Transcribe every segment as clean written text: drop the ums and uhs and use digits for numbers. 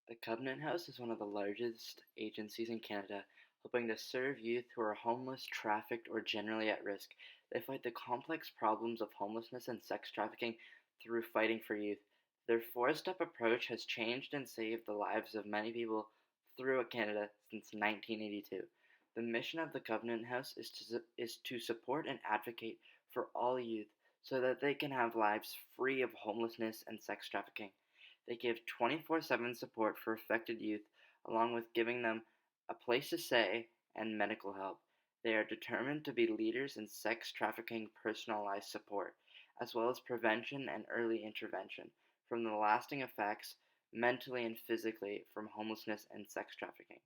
The Covenant House is one of the largest agencies in Canada, hoping to serve youth who are homeless, trafficked, or generally at risk. They fight the complex problems of homelessness and sex trafficking through fighting for youth. Their four-step approach has changed and saved the lives of many people throughout Canada since 1982. The mission of the Covenant House is to support and advocate for all youth so that they can have lives free of homelessness and sex trafficking. They give 24/7 support for affected youth, along with giving them a place to stay and medical help. They are determined to be leaders in sex trafficking personalized support, as well as prevention and early intervention from the lasting effects, mentally and physically, from homelessness and sex trafficking.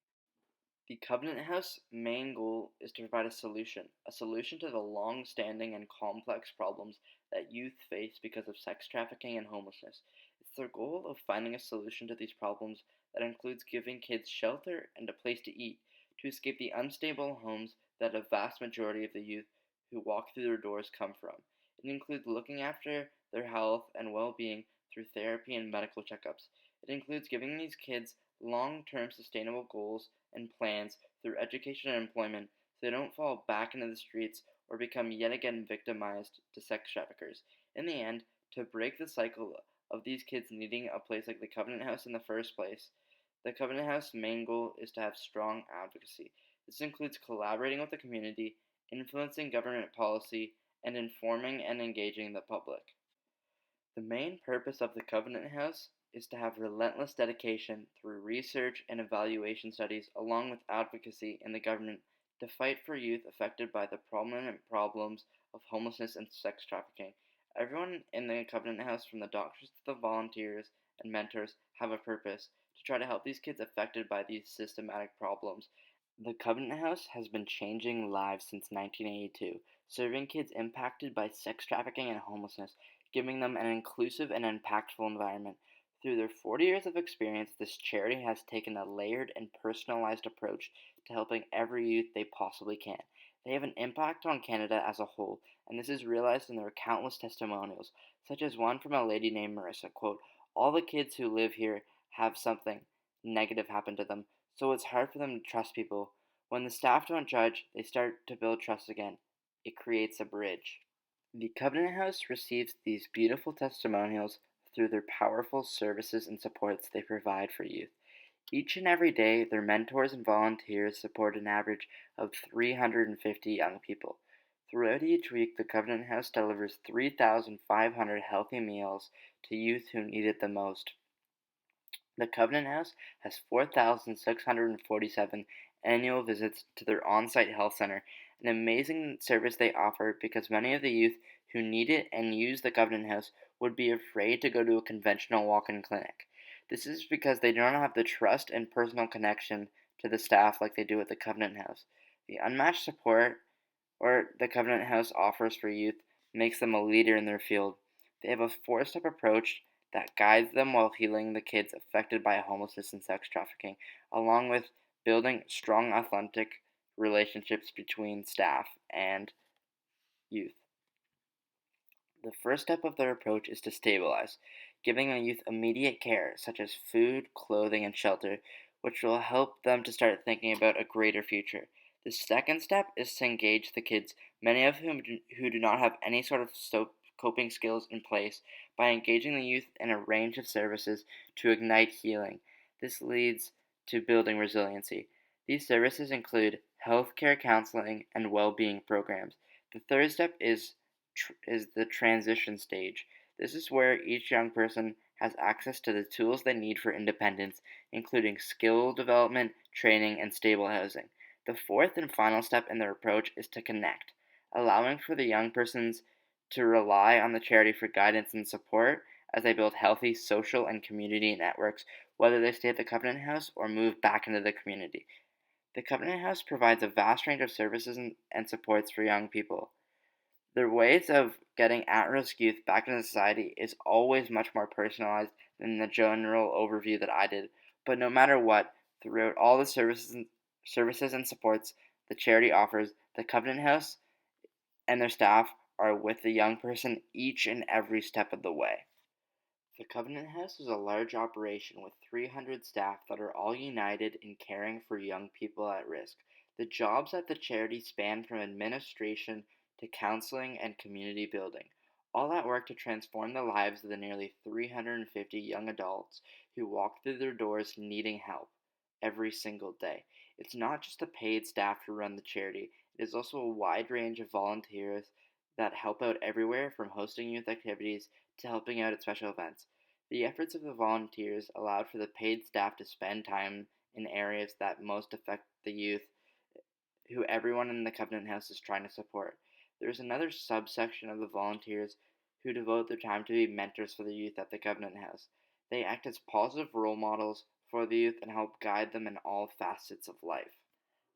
The Covenant House main goal is to provide a solution to the long-standing and complex problems that youth face because of sex trafficking and homelessness. It's their goal of finding a solution to these problems that includes giving kids shelter and a place to eat to escape the unstable homes that a vast majority of the youth who walk through their doors come from. It includes looking after their health and well-being through therapy and medical checkups. It includes giving these kids long-term sustainable goals and plans through education and employment so they don't fall back into the streets or become yet again victimized to sex traffickers. In the end, to break the cycle of these kids needing a place like the Covenant House in the first place, the Covenant House main goal is to have strong advocacy. This includes collaborating with the community, influencing government policy, and informing and engaging the public. The main purpose of the Covenant House is to have relentless dedication through research and evaluation studies along with advocacy in the government to fight for youth affected by the prominent problems of homelessness and sex trafficking. Everyone in the Covenant House, from the doctors to the volunteers and mentors, have a purpose to try to help these kids affected by these systematic problems. The Covenant House has been changing lives since 1982, serving kids impacted by sex trafficking and homelessness, giving them an inclusive and impactful environment. Through their 40 years of experience, this charity has taken a layered and personalized approach to helping every youth they possibly can. They have an impact on Canada as a whole, and this is realized in their countless testimonials, such as one from a lady named Marissa, quote, "All the kids who live here have something negative happen to them, so it's hard for them to trust people. When the staff don't judge, they start to build trust again. It creates a bridge." The Covenant House receives these beautiful testimonials through their powerful services and supports they provide for youth. Each and every day, their mentors and volunteers support an average of 350 young people. Throughout each week, the Covenant House delivers 3,500 healthy meals to youth who need it the most. The Covenant House has 4,647 annual visits to their on-site health center, an amazing service they offer because many of the youth who need it and use the Covenant House would be afraid to go to a conventional walk-in clinic. This is because they do not have the trust and personal connection to the staff like they do at the Covenant House. The unmatched support the Covenant House offers for youth makes them a leader in their field. They have a four-step approach that guides them while healing the kids affected by homelessness and sex trafficking, along with building strong, authentic relationships between staff and youth. The first step of their approach is to stabilize, giving the youth immediate care such as food, clothing, and shelter, which will help them to start thinking about a greater future. The second step is to engage the kids, many of who do not have any sort of coping skills in place, by engaging the youth in a range of services to ignite healing. This leads to building resiliency. These services include healthcare counseling and well-being programs. The third step is the transition stage. This is where each young person has access to the tools they need for independence, including skill development, training, and stable housing. The fourth and final step in their approach is to connect, allowing for the young persons to rely on the charity for guidance and support as they build healthy social and community networks, whether they stay at the Covenant House or move back into the community. The Covenant House provides a vast range of services and supports for young people. Their ways of getting at-risk youth back into society is always much more personalized than the general overview that I did. But no matter what, throughout all the services and supports the charity offers, the Covenant House and their staff are with the young person each and every step of the way. The Covenant House is a large operation with 300 staff that are all united in caring for young people at risk. The jobs at the charity span from administration to counseling and community building, all at work to transform the lives of the nearly 350 young adults who walk through their doors needing help every single day. It's not just the paid staff who run the charity, it is also a wide range of volunteers that help out everywhere from hosting youth activities to helping out at special events. The efforts of the volunteers allowed for the paid staff to spend time in areas that most affect the youth who everyone in the Covenant House is trying to support. There is another subsection of the volunteers who devote their time to be mentors for the youth at the Covenant House. They act as positive role models for the youth and help guide them in all facets of life.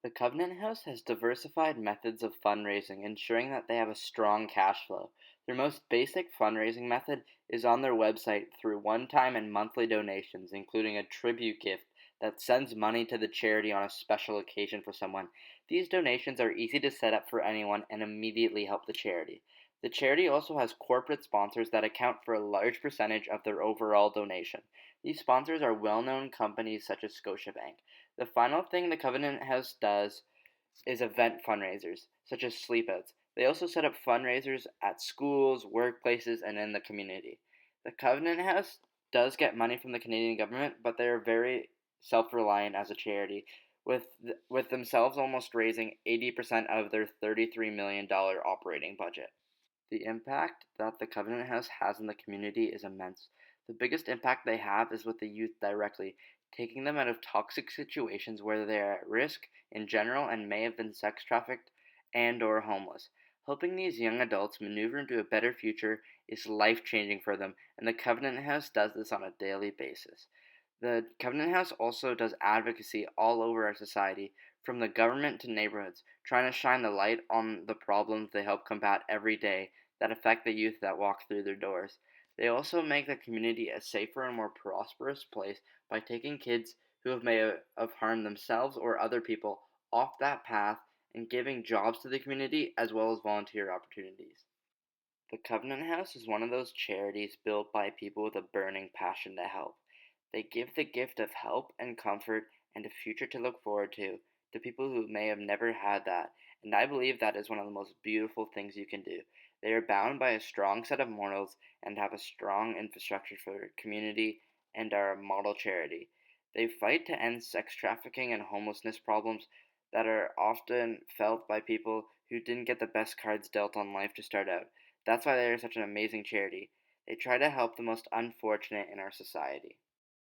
The Covenant House has diversified methods of fundraising, ensuring that they have a strong cash flow. Their most basic fundraising method is on their website through one-time and monthly donations, including a tribute gift that sends money to the charity on a special occasion for someone. These donations are easy to set up for anyone and immediately help the charity. The charity also has corporate sponsors that account for a large percentage of their overall donation. These sponsors are well-known companies such as Scotiabank. The final thing the Covenant House does is event fundraisers, such as sleepouts. They also set up fundraisers at schools, workplaces, and in the community. The Covenant House does get money from the Canadian government, but they are very self-reliant as a charity, with themselves almost raising 80% of their $33 million operating budget. The impact that the Covenant House has in the community is immense. The biggest impact they have is with the youth directly, taking them out of toxic situations where they are at risk in general and may have been sex trafficked and or homeless. Helping these young adults maneuver into a better future is life-changing for them, and the Covenant House does this on a daily basis. The Covenant House also does advocacy all over our society, from the government to neighborhoods, trying to shine the light on the problems they help combat every day that affect the youth that walk through their doors. They also make the community a safer and more prosperous place by taking kids who may have harmed themselves or other people off that path and giving jobs to the community as well as volunteer opportunities. The Covenant House is one of those charities built by people with a burning passion to help. They give the gift of help and comfort and a future to look forward to people who may have never had that, and I believe that is one of the most beautiful things you can do. They are bound by a strong set of morals and have a strong infrastructure for community and are a model charity. They fight to end sex trafficking and homelessness problems that are often felt by people who didn't get the best cards dealt on life to start out. That's why they are such an amazing charity. They try to help the most unfortunate in our society.